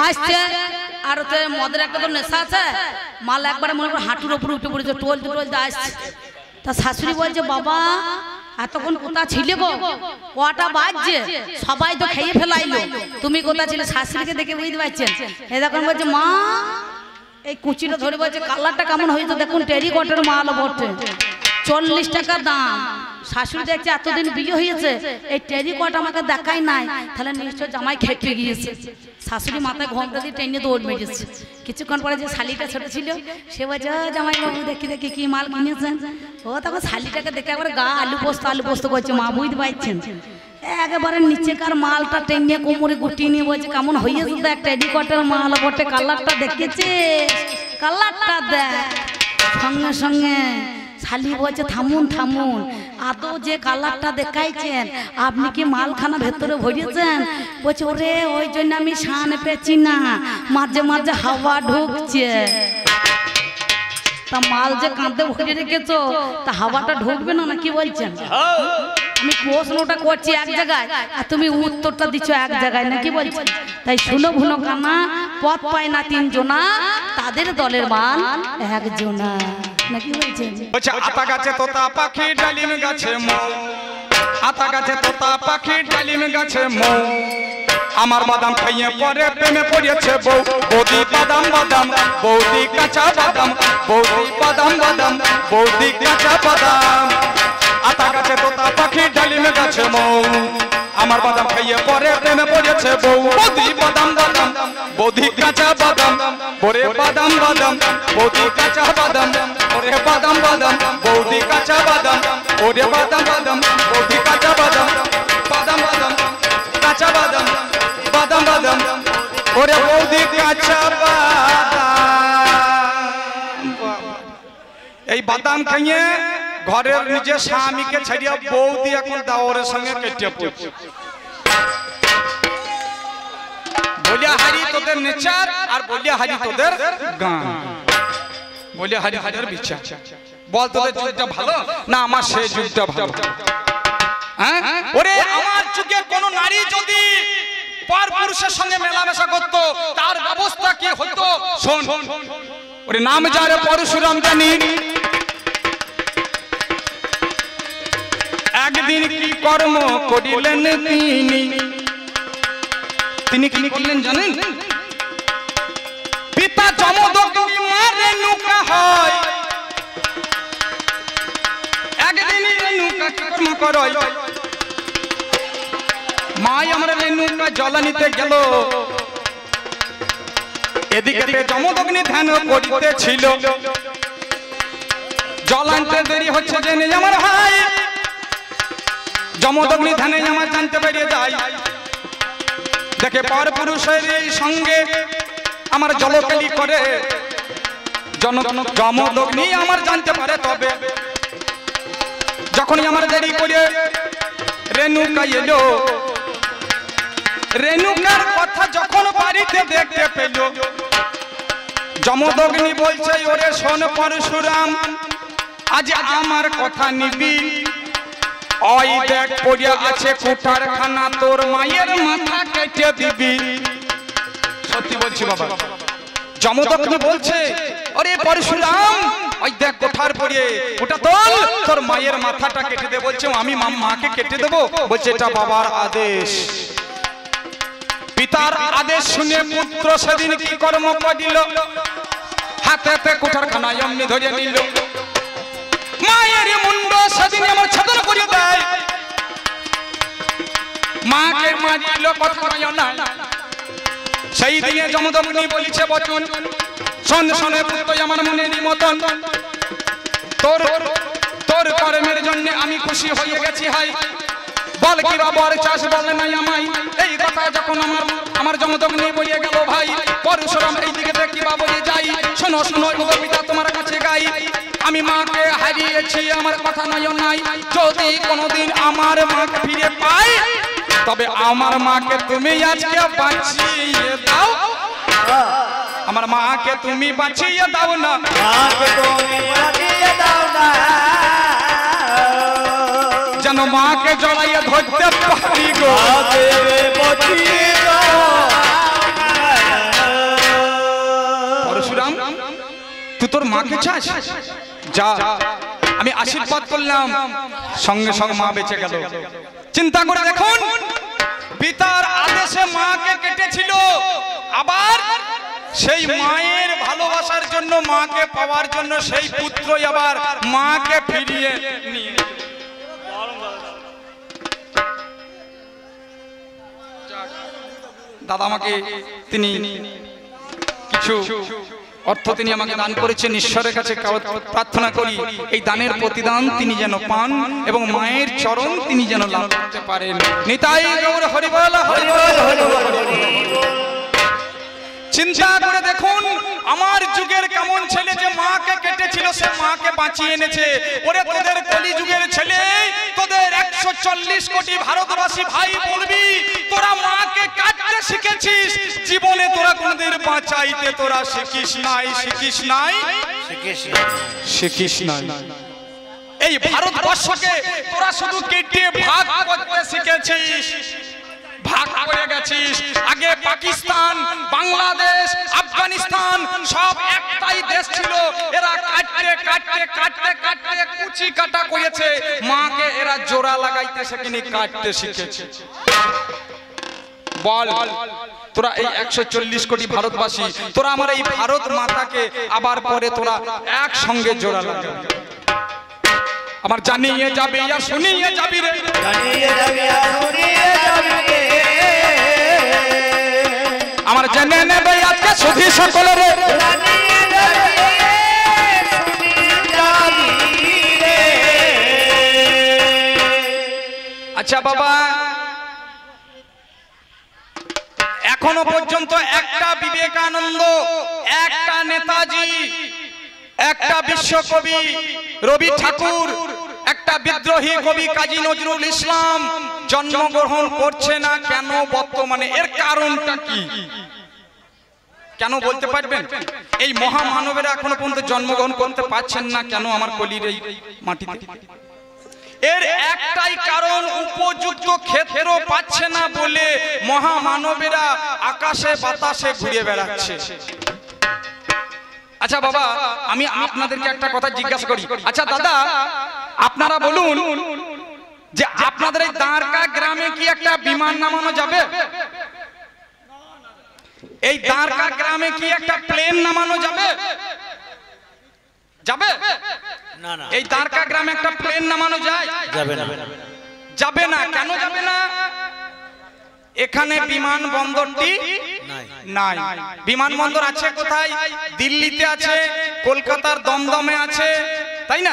আসছে আর তো মদের একটা তো নেশা আছে, মাল একবারে মনে করো হাঁটুর উপরে উঠে পড়েছে, টলতে টলতে আসছে। তা শাশুড়ি বলছে বাবা এতক্ষণ কোথা ছিলে গো, কটা বাজছে, সবাই তো খেয়ে ফেলাইলো, তুমি কোথা ছিলে? শাশুড়িকে দেখে বুঝতে পারছেন, এই দেখুন বলছে মা এই কুচিটা ধরে বলছে কালারটা কেমন হয়েছে দেখুন, টেরিকটের মাল বটে, 40 টাকা দাম। শাশুড়ি দেখছে এতদিন বিয়ে হয়েছে, এই টেরিকট আমাকে দেখাই নাই, তাহলে নিশ্চয় জামাই খেপে গিয়েছে। শাশুড়ি মাথায় ঘোমটা দিয়ে টেনে দৌড় মেরেছে। কিছুক্ষণ পরে যে শালিটা ছোট ছিল সে বলছে জামাই বাবু দেখি দেখি কি মাল কিনেছেন। ও তখন শালিটাকে দেখে একবার গা আলু পোস্ত করছে, মা বুঝতে পারছেন, একেবারে নিচেকার মালটা টেনে কোমরে গুটিয়ে নিয়ে বলছে কেমন হয়েছে দেখ, টেরিকটের মাল বটে, কালারটা দেখেছে, কালারটা দেখ। সঙ্গে সঙ্গে শালি বলছে থামুন থামুন, আদৌ যে কালারটা দেখাইছেন আপনি কি মালখানা ভেতরে ভরিয়েছেন? বলছে ওরে ওই জন্য আমি শান পেছি না, মাঝে মাঝে হাওয়া ঢুকছে। তা মাল যে কাঁধে ভরে রেখেছো তা হাওয়াটা ঢুকবে না, না কি বলছেন? আমি প্রশ্নটা করছি এক জায়গায় আর তুমি উত্তরটা দিচ্ছ এক জায়গায়, নাকি বলছেন? তাই শুনো ভুনো কানা, পথ পায় না 3 জনা, তাদের দলের মান 1 জনা, নাকি বলছেন? আতা গাছে তোতা পাখি, ডালিম গাছে মৌ, আতা গাছে তোতা পাখি ডালিম গাছে মৌ আমার বাদাম খাইয়ে পরে প্রেমে পড়েছে বউ বৌদি বাদাম বাদাম বৌদি কাঁচা বাদাম বৌদি বাদাম বাদাম বৌদি কাঁচা বাদাম আতা গাছে তোতা পাখি ডালিম গাছে মৌ আমার বাদাম খাইয়ে পরে প্রেমে পড়েছে বউ বৌদি বাদাম বাদাম বৌদি কাঁচা বাদাম পরে বাদাম বাদাম বৌদি কাঁচা বাদাম ওরে বাদাম বাদাম বৌদি কাঁচা বাদাম ওরে বাদাম বাদাম বৌদি কাঁচা বাদাম বাদাম বাদাম কাঁচা বাদাম বাদাম বাদাম ওরে বৌদি কাঁচা বাদাম এই বাদাম খাইয়ে ঘরের নিজের স্বামীকে ছাড়িয়া বৌদি এখন দাওরের সঙ্গে কেটে পড়ছে বলিয়া হারি তোদের নেচার আর বলিয়া হারি তোদের গান বলিয়া হারি হাজার বিচার বল তোদের যুগটা ভালো না আমার সেই যুগটা ভালো হ্যাঁ ওরে আমার যুগে কোন নারী যদি পর পুরুষের সঙ্গে মেলামেশা করতো তার ব্যবস্থা কি হতো শোন ওরে নাম যারে পরশুরাম জানি একদিন কি কর্ম করিলেন তিনি কি করলেন জানেন পিতা জমদগ্নি মা রেণুকা হয় একদিন রেণুকা কর্ম করয় মাই আমরা রেণুকা জলানিতে গেল এদিকে জমদগ্নি ধ্যান করিতেছিল জল আনতে দেরি হচ্ছে জেনে আমার ভাই জমদগ্নি ধ্যানে আমার জানতে পেরিয়ে যায় দেখে পর পুরুষের সঙ্গে আমার জলকেলি করে জমদগ্নি আমার জানতে পারে তবে যখনই আমার দেরি করে রেণুকা এলো রেণুকার কথা যখন বাড়িতে দেখতে পেল জমদগ্নি বলছে ওরে শোন পরশুরাম আজ আমার কথা নিবি ওই দেখ পড়িয়া আছে কুঠার খানা তোর মায়ের মাথা কেটে দিবি সত্যি বলছি বাবা জমদগ্নি বলছে আরে পরশুরাম ওই দেখ কোঠার পড়িয়ে ওটা তোর মায়ের মাথাটা কেটে দে বলছে আমি মাকে কেটে দেবো বলছে এটা বাবার আদেশ পিতার আদেশ শুনে পুত্র সেদিন কি কর্ম করিল হাতে হাতে কুঠার খানা এমনি ধরে নিল মায়ের মুন্ড সেদিন আমার ছেদন করিয়ে দেয় মাকে মারিল কথা নয় না সেই দিনে জমদগ্নি বলিছে বচন শোন শোনে পুত্র আমার মনের মতন তোর তোর কর্মের জন্য আমি খুশি হয়ে গেছি হাই বল কি বাবার চাষ বলে নাই আমায় এই কথা যখন আমার জমদগ্নি বলিয়ে গেল ভাই পরশুরাম এই দিকে দেখি বাবুয়ে যাই শোনো শোনো পিতা তোমার কাছে গাই আমি মাকে হারিয়েছি আমার কথা নয় নাই যদি কোনোদিন আমার মাকে ফিরে পাই তবে আমার মাকে তুমি আজকে বাঁচিয়ে দাও আমার মাকে তুমি বাঁচিয়ে দাও না মাকে তুমি বাঁচিয়ে দাও না যেন মাকে জড়াইয়ে ধরতে পারি গো পরশুরাম তুই তোর মাকে চাস যা আমি আশীর্বাদ করলাম সঙ্গে সঙ্গে মা বেঁচে গেল চিন্তা করে দেখুন পিতার আদেশে মাকে কেটেছিল আবার সেই মায়ের ভালোবাসার জন্য মাকে পাওয়ার জন্য সেই পুত্রই আবার মাকে ফিরিয়ে নিয়ে দাদা আমাকে তিনি কিছু অর্থ তিনি আমাকে দান করেছেন ঈশ্বরের কাছে প্রার্থনা করি এই দানের প্রতিদান তিনি যেন পান এবং মায়ের চরণ তিনি যেন লাভ করতে পারেন নিতাই গৌর হরি বল হরি বল হরি বল চিন্তা করে দেখুন আমার যুগের কেমন ছেলে যে মাকে কেটেছিল সে মাকে বাঁচিয়ে এনেছে ওরে তোদের কলি যুগের ছেলে তোদের 140 কোটি ভারতবাসী ভাই বলবি তোরা মাকে কাটতে শিখেছিস জীবনে তোরা কোনদিন বাঁচাইতে তোরা শিখিস নাই এই ভারতবর্ষকে তোরা শুধু কেটে ভাগ করতে শিখেছিস ভাগ করে গেছিস আগে পাকিস্তান বাংলাদেশ আফগানিস্তান সব একটা একটাই দেশ ছিল, এরা কাটতে কাটতে কাটতে কাটতে কুচি কাটা করেছে, মাকে এরা জোড়া লাগাইতে শেখেনি, কাটতে শিখেছে। বল তোরা এই 140 কোটি ভারতবাসী, তোরা আমার এই ভারত মাতাকে আবার পরে তোরা একসঙ্গে জোড়া লাগাবি। আমার জানিয়ে যাবে আর শুনিয়ে যাবি রে, জানিয়ে যাবি আর শুনিয়ে যাবি রে, আমার জেনে নেবে আজকে সুধী সকলের, জানিয়ে যাবি শুনিয়ে যাবি রে। আচ্ছা বাবা, এখনো পর্যন্ত একটা বিবেকানন্দ, একটা নেতাজি, একটা বিশ্বকবি রবি ঠাকুর, একটা বিদ্রোহী কবি কাজী নজরুল ইসলাম জন্মগ্রহণ করছে না কেন বর্তমানে? এর কারণটা কি? কেন বলতে পারবেন? এই মহামানবেরা এখনো পর্যন্ত জন্মগ্রহণ করতে পারছেন না কেন আমার কলির এই মাটিতে? এর একটাই কারণ, উপযুক্ত ক্ষেত্র পাচ্ছে না বলে মহামানবেরা আকাশে বাতাসে ঘুরে বেড়াচ্ছে। আচ্ছা বাবা, আমি আপনাদেরকে একটা কথা জিজ্ঞাসা করি। আচ্ছা দাদা, আপনারা বলুন যে আপনাদের এই দাঁড়কা গ্রামে কি একটা বিমান নামানো যাবে? এই দাঁড়কা গ্রামে কি একটা প্লেন নামানো যাবে? যাবে না না, এই দাঁড়কা গ্রামে একটা প্লেন নামানো যায়? যাবে না, যাবে না। কেন যাবে না? এখানে বিমানবন্দরটি নাই। বিমানবন্দর আছে কোথায়? দিল্লিতে আছে, কলকাতার দমদমে আছে, তাই না?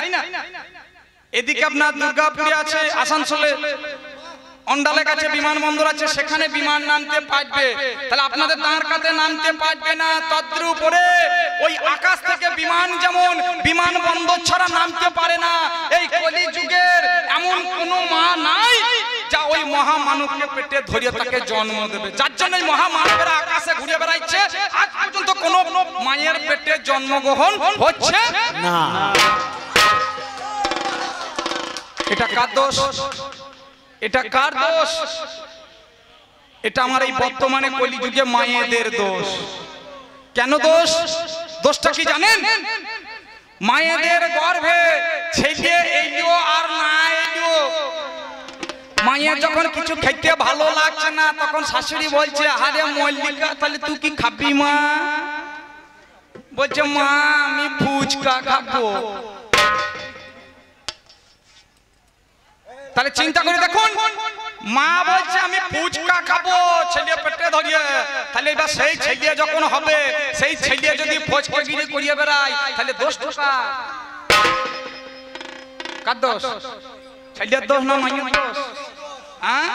এদিকে আপনার দুর্গাপুরে আছে, আসানসোলে অন্ডালে কাছে বিমানবন্দর আছে, সেখানে বিমান নামতে পারবে। তাহলে আপনাদের দাঁড়কাতে নামতে পারবে না। তদ্রুপ উপরে ওই আকাশ থেকে বিমান যেমন বিমানবন্দর ছাড়া নামতে পারে না, এই কলিযুগের এমন কোনো মা নাই যা ওই মহামানবকে পেটে ধরিয়ে তাকে জন্ম দেবে, যার জন্য এই মহামানবেরা আকাশে ঘুরে বেড়াচ্ছে। আজ পর্যন্ত কোনো মায়ের পেটে জন্মগ্রহণ হচ্ছে না। এটা কার দোষ? এটা কার দোষ? এটা আমার এই বর্তমানে কলিযুগে মায়েদের দোষ। কেন দোষ? দোষটা কি জানেন? মায়েদের গর্ভে ছেলে এলো আর না এলো, মায়ের যখন কিছু খেতে ভালো লাগছে না, তখন শাশুড়ি বলছে, আরে মল্লিকা তাহলে তুই কি খাবি মা? বলছে, মা আমি ফুচকা খাবো। তাহলে চিন্তা করে দেখুন, মা বলছে আমি ফুচকা খাবো ছেলে পেটে ধরিয়ে, তাহলে এবার সেই ছেলে যখন হবে, সেই ছেলে যদি ফুচকাগিরি করিয়ে বেড়ায়, তাহলে দোষ কার? কার দোষ? ছেলের দোষ না মায়ের দোষ? হ্যাঁ,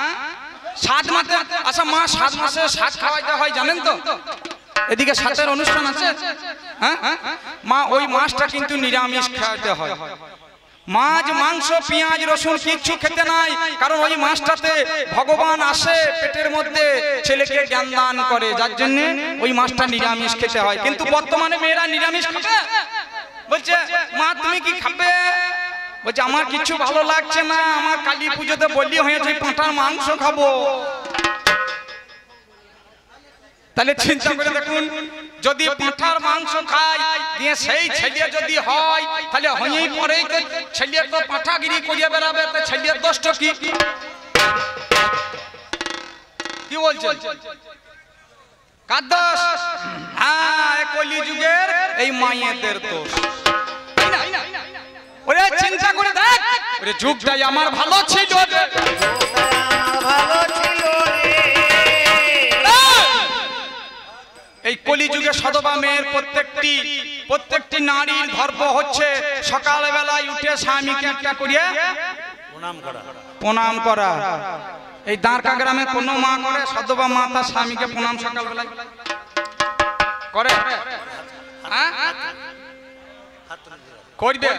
7 মাসে, আচ্ছা মা 7 মাসে 7 খাওয়াইতে হয় জানেন তো? এদিকে 7-এর অনুষ্ঠান আছে, হ্যাঁ, মা ওই মাছটা কিন্তু নিরামিষ খাওয়াইতে হয়। মাছ, মাংস, পেঁয়াজ, রসুন কিচ্ছু খেতে নাই, কারণ ওই মাছটাতে ভগবান আসে পেটের মধ্যে, ছেলেকে জ্ঞান দান করে, যার জন্য ওই মাছটা নিরামিষ খেতে হয়। কিন্তু বর্তমানে মেয়েরা নিরামিষ খাবে। বলছে, মা তুমি কি খাবে? বলছে, আমার কিছু ভালো লাগছে না, আমার কালী পুজোতে বলি হয়েছে পাঁঠার মাংস খাবো। তাহলে চিন্তা করে দেখুন, যদি পাঁঠার মাংস খায় দিয়ে সেই ছেলে যদি হয়, তাহলে হয়েই পরেই তো ছেলে তো পাঁঠাগিরি করিয়ে বেড়াবে, তো ছেলের দোষটা কি? কি বলছেন? কার দোষ? হ্যাঁ, কলিযুগের এই মায়েদের দোষ। ওরে চিন্তা করে দেখ, ওরে যুগটাই আমার ভালো ছিল, ভালো ছিল রে। এই কলিযুগে সদবা মেয়ের প্রত্যেকটি নারীর ধর্ম হচ্ছে সকালবেলায় উঠে স্বামীকে একটা করিয়ে প্রণাম করা। এই দাঁড়কা গ্রামে কোন মা করে? সদবা মা তার স্বামীকে প্রণাম সকালবেলায় করে? করবে?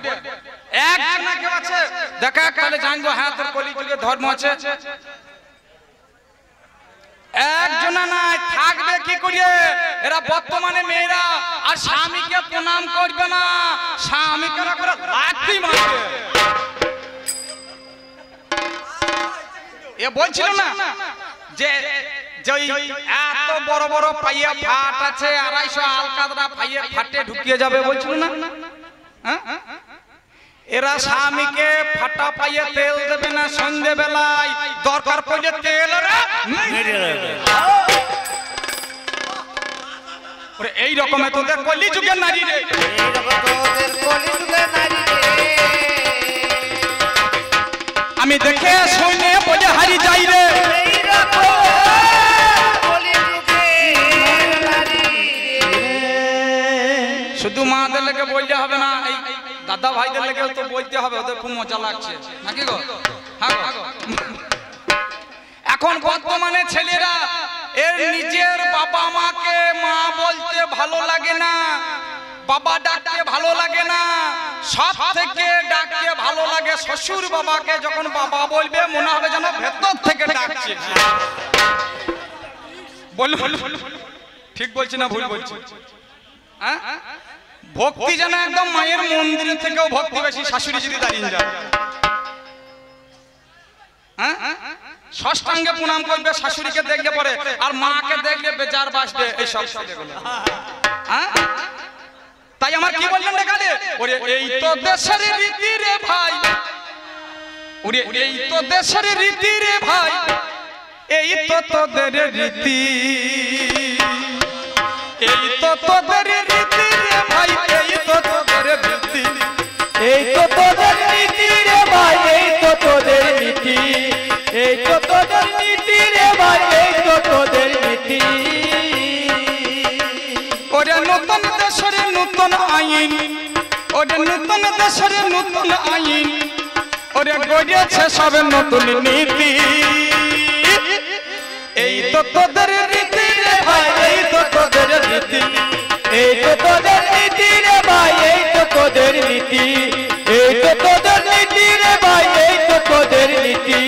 একজন কেউ আছে দেখা, তাহলে জানবো হ্যাঁ তোর কলিযুগে ধর্ম আছে। একজনা নাই, থাকবে কি করিয়ে? এরা বর্তমানে মেয়েরা আর স্বামীকে প্রণাম করবে না, স্বামীকে করে লাথি মারবে। এ বলছিল না যে যে এত বড় বড় পাইয়ে ফাট আছে 250 আলকাতরা পাইয়ে ফাটে ঢুকিয়ে যাবে বলছিল না হ্যাঁ এরা স্বামীকে ফাটা পাইয়ে তেল দেবে না সন্ধ্যে বেলায় দরকার পড়লে তেল এই রকম তোদের কলিযুগের নারী রে আমি দেখে শুনে বলে হারি যাই রে শুধু মাদের লেগে বলতে হবে না এই দাদা ভাইদের লেগেও তো বলতে হবে ওদের খুব মজা লাগছে নাকি গো হ্যাঁ এখন বর্তমানে ছেলেরা এর নিজের বাবা মাকে মা বলতে ভালো লাগে না বাবা ডাকতে ভালো লাগে না সব থেকে ডাকতে ভালো লাগে শ্বশুর বাবাকে যখন বাবা বলবে মনে হবে যেন ভেতর থেকে ডাকছে বল ঠিক বলছি না ভুল বলছি হ্যাঁ ভক্তি যেন একদম মায়ের মন্দির থেকেও ভক্তি বেশি শাশুড়ি যদি দাঁড়িয়ে যায় হ্যাঁ ষষ্ঠাঙ্গে প্রণাম করবে শাশুড়িকে দেখলে পরে আর মাকে দেখলে বেজার বাসবে এই সব ছেলেগুলো হ্যাঁ তাই আমার কি বললেন দেখালে ওরে এই তো দেশের রীতি রে ভাই ওরে এই তো দেশের রীতি রে ভাই এই তো তোদের রীতি এই তো তোদের রীতি রে ভাই এই তো তোদের রীতি এই তো তোদের নীতি রে ভাই এই তো তোদের নীতি এই তো তোদের নীতি রে ভাই এই তো তোদের নীতি ওরে নতুন দেশের নতুন আইন ওরে নতুন দেশের নতুন আইন ওরে গড়িয়েছে সব নতুন নীতি এই তো তোদের রীতি রে ভাই এই তো তোদের নীতি এই তো তোদের নীতি রে ভাই এই তো তোদের নীতি এই তো তোদের নীতি রে ভাই এই তো তোদের নীতি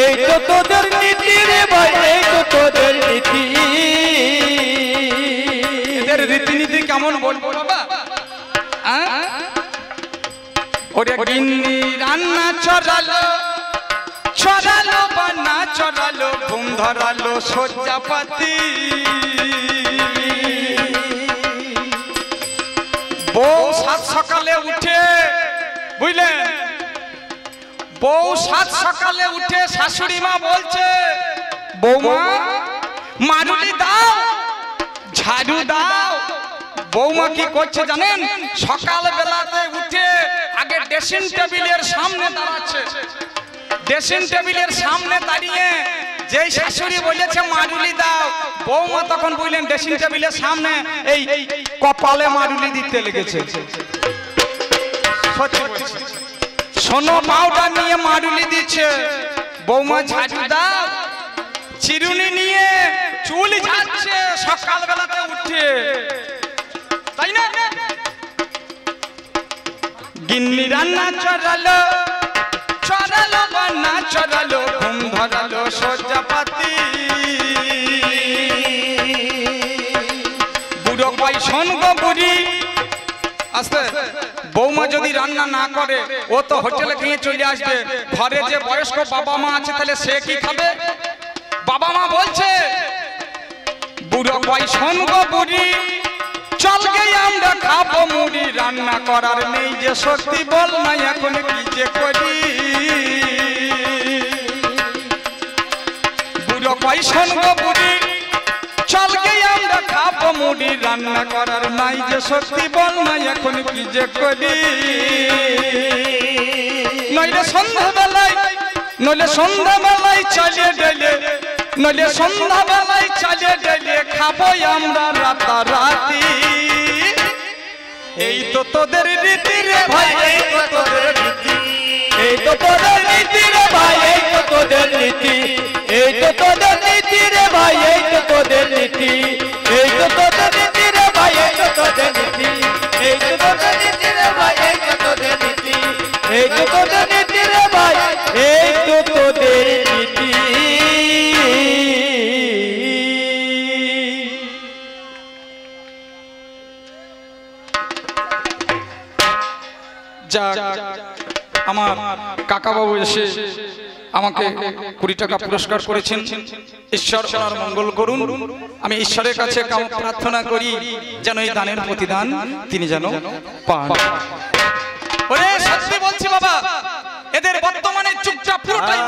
এই তো তোদের নীতি রে ভাই এই তো তোদের নীতি এদের রীতিনীতি কেমন বলবো বাবা ওরে গিন্নি রান্না চড়ালো চড়ালো বান্না চড়ালো ঘুম ধরালো সজ্জাপাতি বউ সাত সকালে উঠে বুঝলেন বউ সাত সকালে উঠে শাশুড়ি মা বলছে বৌমা মারুলি দাও ঝাড়ু দাও বৌমা কি করছে জানেন সকাল বেলাতে উঠে আগে ড্রেসিং টেবিলের সামনে দাঁড়াচ্ছে ড্রেসিং টেবিলের সামনে দাঁড়িয়ে যেই শাশুড়ি বলেছে মারুলি দাও বৌমা তখন বললেন ড্রেসিং টেবিলের সামনে এই কপালে মারুলি দিতে লেগেছে সোনো পাউডার নিয়ে মারুলি দিচ্ছে বৌমা ঝাড়ু দাও চিরুনি নিয়ে চুল ঝাড়ছে সকাল বেলাতে উঠে তাই না গিন্নি রান্না চড়ালো চড়ালো বান্না চড়ালো ঘুম ধরালো সজ্জাপাতি বুড়ো কই শোনগ বুড়ি আস্তে বৌমা যদি রান্না না করে ও তো হোটেলে খেয়ে চলে আসবে ঘরে যে বয়স্ক বাবা মা আছে তাহলে সে কি খাবে বাবা মা বলছে বুড়ো কই শোনগ বুড়ি চল গে আমরা খাবো মুড়ি রান্না করার নেই যে শক্তি বল না এখন কি যে করি বুড়ো কই শোনগ বুড়ি চল গে আমরা খাবো মুড়ি রান্না করার নাই যে শক্তি বল না এখন কি যে করি নইলে সন্ধ্যাবেলায় চালিয়ে ডেলে নইলে সন্ধ্যাবেলায় চালিয়ে ডেলে খাবো আমরা রাতারাতি এই তো তোদের রীতি রে ভাই এই তো তোদের নীতি এই তো তোদের নীতি রে ভাই এই তো তোদের নীতি এই তো তোদের নীতি রে ভাই এই তো তোদের নীতি এই তো তোদের নীতি রে ভাই এই তো তোদের নীতি এই তো তোদের নীতি রে ভাই এই তো তোদের নীতি এই তো তোদের নীতি রে ভাই এই তো তোদের নীতি যাক আমার কাকা বাবু এসে আমাকে 20 টাকা পুরস্কার করেছেন। ঈশ্বর ওনার মঙ্গল করুন। আমি ঈশ্বরের কাছে প্রার্থনা করি যেন এই দানের প্রতিদান তিনি যেন পান। ওরে সত্যি বলছি বাবা, এদের বর্তমানে চুপচাপ পুরোটাই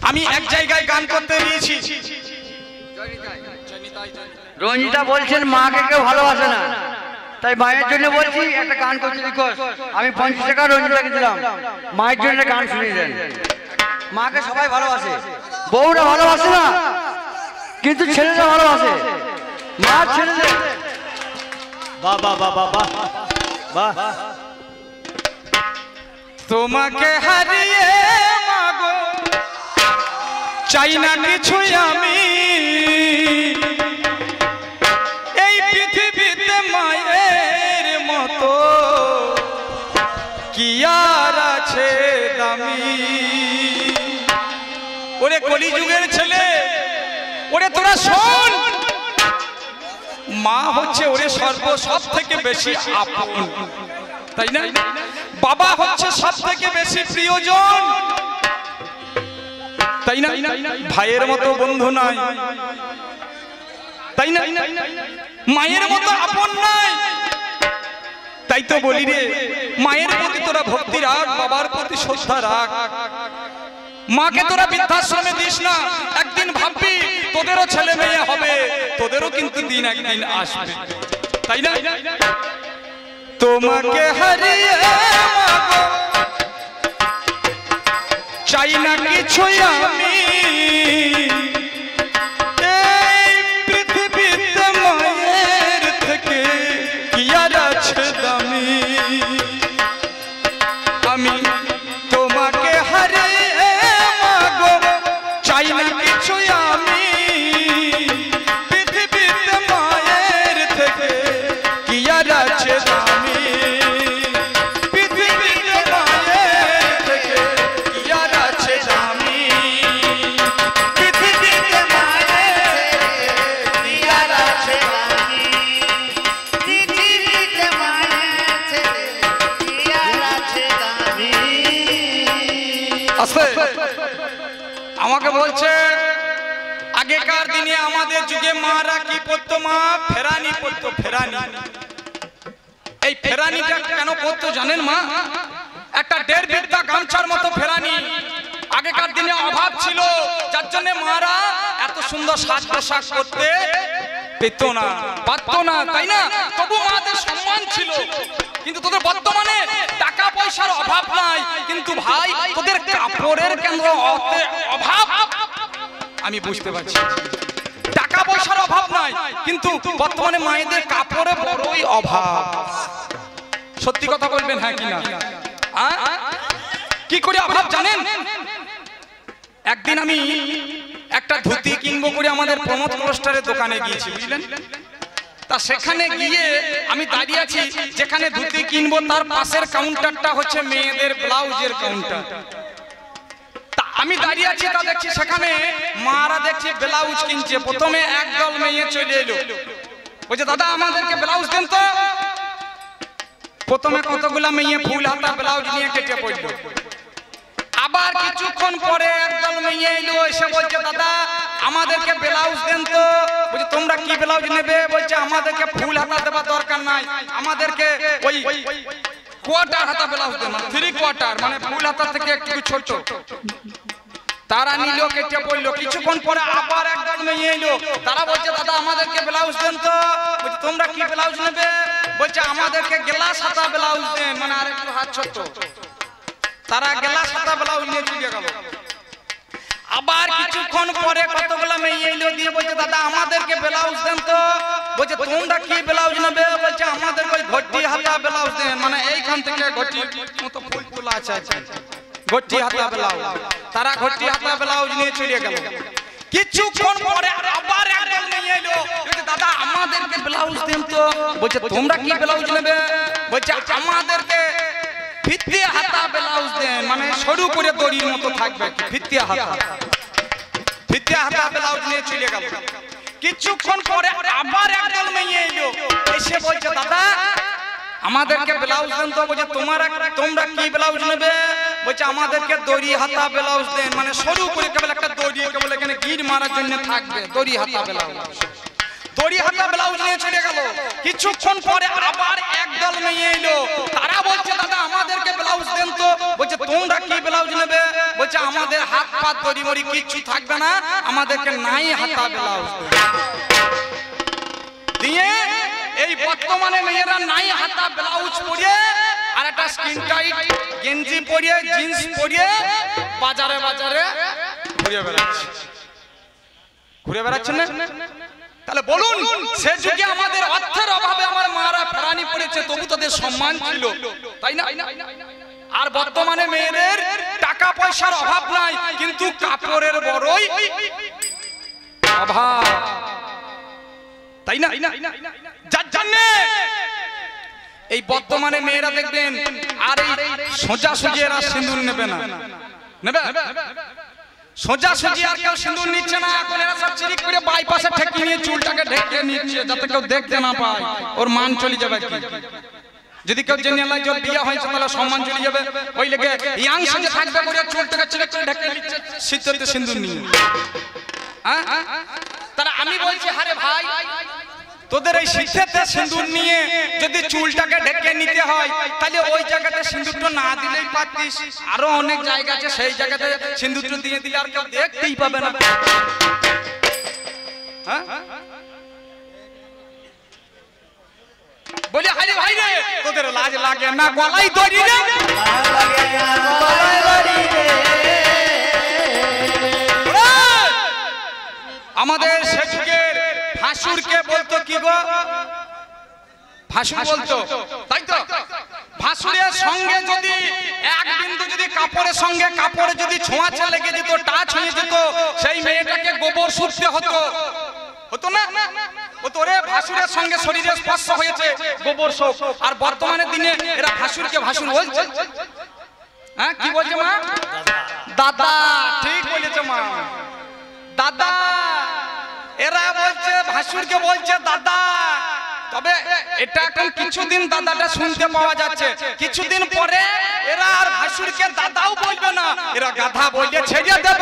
আমি এক জায়গায় গান করতে দিয়েছি। রঞ্জিতা বলছেন মাকে কেউ ভালোবাসে না, তাই মায়ের জন্য বলছি একটা গান করতে রিকোয়েস্ট। আমি 50 টাকা রঞ্জিতাকে দিলাম, মায়ের জন্য একটা গান শুনিয়ে দেন। মাকে সবাই ভালোবাসে, বউরা ভালোবাসে না, কিন্তু ছেলেরা ভালোবাসে। মা ছেলেদের বাহ বাহ বাহ বাহ বাহ বাহ। তোমাকে হারিয়ে মাগো চাই না কিছু আমি, এই পৃথিবীতে মায়ের মতো কি আর আছে দামি। ওরে কলিযুগের ছেলে, ওরে তোরা শোন, মা হচ্ছে ওরে সব থেকে বেশি আপন, তাই না? বাবা হচ্ছে সব থেকে বেশি প্রিয়জন, তাই না? ভাইয়ের মতো বন্ধু নাই, তাই না? মায়ের মতো আপন নাই। তাই তো বলি রে, মায়ের প্রতি তোরা ভক্তি রাখ, বাবার প্রতি শ্রদ্ধা রাখ। মাকে তোরা বৃদ্ধাশ্রমে দিস না, একদিন ভাববি তোদেরও ছেলে মেয়ে হবে, তোদেরও কিন্তু দিন একদিন আসবে, তাই না? তোমাকে হারিয়ে মাগো চাই না কিছু আমি, এই পৃথিবীতে মায়ের থেকে কি আর আছে দামি। আমি তোমাকে হারিয়ে মাগো চাই না কিছু আমি, পৃথিবীতে মায়ের থেকে কি আর আছে দামি। পৃথিবীতে মায়ের থেকে কি আর আছে দামি। পৃথিবীতে মায়ের কি আর আছে দামি। পৃথিবীতে মায়ের থেকে কি আর আছে দামি। আছে আমাকে বলছে আগেকার দিনে আমাদের যুগে মারা কি পড়তো? মা ফেরানি পড়তো, ফেরানি। এই ফেরানিটা কেন পড়তো জানেন মা? একটা 1.5 বিঘা গামছার মতো ফেরানি। আগেকার দিনে অভাব ছিল, যার জন্য মারা এত সুন্দর সাজ পোশাক করতে পেত না, পারতো না, তাই না? তবু মাদের সম্মান ছিল। কিন্তু তোদের বর্তমানে টাকা পয়সার অভাব নাই, কিন্তু ভাই তোদের কাপড়ের কেন্দ্র অভাব। আমি বুঝতে পারছি টাকা পয়সার অভাব নাই, কিন্তু বর্তমানে মায়েদের কাপড়ে বড়ই অভাব। সত্যি কথা বলবেন হ্যাঁ কিনা? কি করে অভাব জানেন? একদিন আমি একটা ধুতি কিনবো করে আমাদের প্রমোদ ক্লোস্টারের দোকানে গিয়েছি, বুঝলেন? তা সেখানে গিয়ে আমি দাঁড়িয়ে আছি, যেখানে ধুতি কিনবো তার পাশের কাউন্টারটা হচ্ছে মেয়েদের ব্লাউজের কাউন্টার। তা আমি দাঁড়িয়ে আছি, তা দেখছি সেখানে মারা দেখছি ব্লাউজ কিনছে। প্রথমে একদল মেয়ে চলে এলো, বলছে দাদা আমাদেরকে ব্লাউজ দেন তো। প্রথমে কতগুলা মেয়ে ফুল হাতা ব্লাউজ নিয়ে কেটে পড়লো। আবার কিছুক্ষণ পরে একদল মেয়ে এলো, এসে বলছে দাদা আমাদেরকে ব্লাউজ দেন তো। বলছে তোমরা কি ব্লাউজ নেবে? বলছে আমাদেরকে ফুল হাতা দেওয়া দরকার নাই, আমাদেরকে ওই কোয়ার্টার হাতা ব্লাউজ দেন, 3 কোয়ার্টার, মানে ফুল হাতা থেকে একটু ছোট। তারা নিল, কেটে পড়লো। কিছুক্ষণ পরে আবার একদল মেয়ে এলো, তারা বলছে দাদা আমাদেরকে ব্লাউজ দেন তো। বলছে তোমরা কি ব্লাউজ নেবে? বলছে আমাদেরকে গ্লাস হাতা ব্লাউজ দেন, মানে আর একটু হাত ছোট। তারা গ্লাস হাতা ব্লাউজ নিয়ে চলে গেল। আবার কিছুক্ষণ পরে কতগুলো মেয়ে এলো, দিয়ে বলছে দাদা আমাদেরকে ব্লাউজ দেন তো। বলছে তোমরা কি ব্লাউজ নেবে? বলছে আমাদের ওই ঘটি হাতা ব্লাউজ দেন, মানে এইখান থেকে ঘটি মতো ফুল তোলা আছে, ঘটি হাতা ব্লাউজ। তারা ঘটি হাতা ব্লাউজ নিয়ে চলে গেল। কিছুক্ষণ পরে আবার একদল মেয়ে এলো, বলছে দাদা আমাদেরকে ব্লাউজ দেন তো। বলছে তোমরা কি ব্লাউজ নেবে? বলছে আমাদেরকে ফিতিয়া হাতা ব্লাউজ দেন, মানে সরু করে দড়ির মতো থাকবে, ফিতিয়া হাতা। ফিতিয়া হাতা ব্লাউজ নিয়ে চলে গেল। কিছুক্ষণ পরে আবার একদল মেয়ে এলো, এসে বলছে দাদা আমাদেরকে ব্লাউজ দেন তো। বলছে তোমরা কি ব্লাউজ নেবে? বলছে আমাদেরকে দড়ি হাতা ব্লাউজ দেন, মানে সরু করে কেবল একটা দড়ি কেবল এখানে গির মারার জন্য থাকবে, দড়ি হাতা ব্লাউজ। দড়ি হাতা ব্লাউজ নিয়ে চলে গেল। কিছুক্ষণ পরে আবার একদল মেয়ে এলো, তারা বলছে দাদা আমাদেরকে ব্লাউজ দেন তো। বলছে তোমরা কি ব্লাউজ নেবে? বলছে আমাদের হাত পা দড়ি মড়ি কিচ্ছু থাকবে না, আমাদেরকে নাই হাতা ব্লাউজ দিয়ে। এই বর্তমানে মেয়েরা নাই হাতা ব্লাউজ পরিয়ে আর একটা স্কিন টাইট গেঞ্জি পরিয়ে জিন্স পরিয়ে বাজারে বাজারে ঘুরে বেড়াচ্ছেন না? তাহলে বলুন, সে যুগে আমাদের অর্থের অভাবে আমার মারা ফেরানি পড়েছে, তবু তাদের সম্মান ছিল, তাই না? আর বর্তমানে মেয়েদের টাকা পয়সার অভাব নাই, কিন্তু কাপড়ের বড়ই অভাব, তাই না? যার জন্য এই বর্তমানে মেয়েরা দেখবেন আর এই সোজা সুজি এরা সিঁদুর নেবে না, নেবে সোজা সুজি আর কেউ সিঁদুর নিচ্ছে না। এখন এরা সব চিরিক করে বাইপাসে ঠেকি নিয়ে চুলটাকে ঢেকে নিচ্ছে, যাতে কেউ দেখতে না পায়, ওর মান চলে যাবে। যদি কেউ জেনে নাই যে বিয়ে হয়েছে তাহলে সম্মান চলে যাবে, ওই লেগে ইয়াং সঙ্গে থাকবে করে চুলটাকে চিরিক করে ঢেকে নিচ্ছে শীততে সিঁদুর নিয়ে। তারা আমি বলছি হারে ভাই, তোদের এই শীতেতে সিঁদুর নিয়ে যদি চুলটাকে ঢেকে নিতে হয়, তাহলে ওই জায়গাতে সিঁদুরটা না দিলেই পারতিস। আরো অনেক জায়গা আছে, সেই জায়গাতে সিঁদুরটা দিয়ে দিলে আর কেউ দেখতেই পাবে না। বলি হারে ভাই রে, তোদের লাজ লাগে না? গলায় দড়ি রে, আমাদের সে যুগের ভাসুরকে বলতো কি গো? ভাসুর বলতো, তাই তো? ভাসুরের সঙ্গে যদি এক বিন্দু যদি কাপড়ের সঙ্গে কাপড়ে যদি ছোঁয়াচা লেগে যেত, টাচ হয়ে যেত, সেই মেয়েটাকে গোবর শুকতে হতো, হতো না? ও তোরে ভাসুরের সঙ্গে শরীরে স্পর্শ হয়েছে, গোবর শোক। আর বর্তমানের দিনে এরা ভাসুরকে ভাসুর বলছে। হ্যাঁ, কি বলছে মা? দাদা। ঠিক বলেছে মা, দাদা। এরা বলছে ভাসুরকে বলছে দাদা। তবে এটা এখন কিছুদিন দাদাটা শুনতে পাওয়া যাচ্ছে, কিছুদিন পরে এরা আর ভাসুরকে দাদাও বলবে না, এরা গাধা বলবে ছেড়ে দে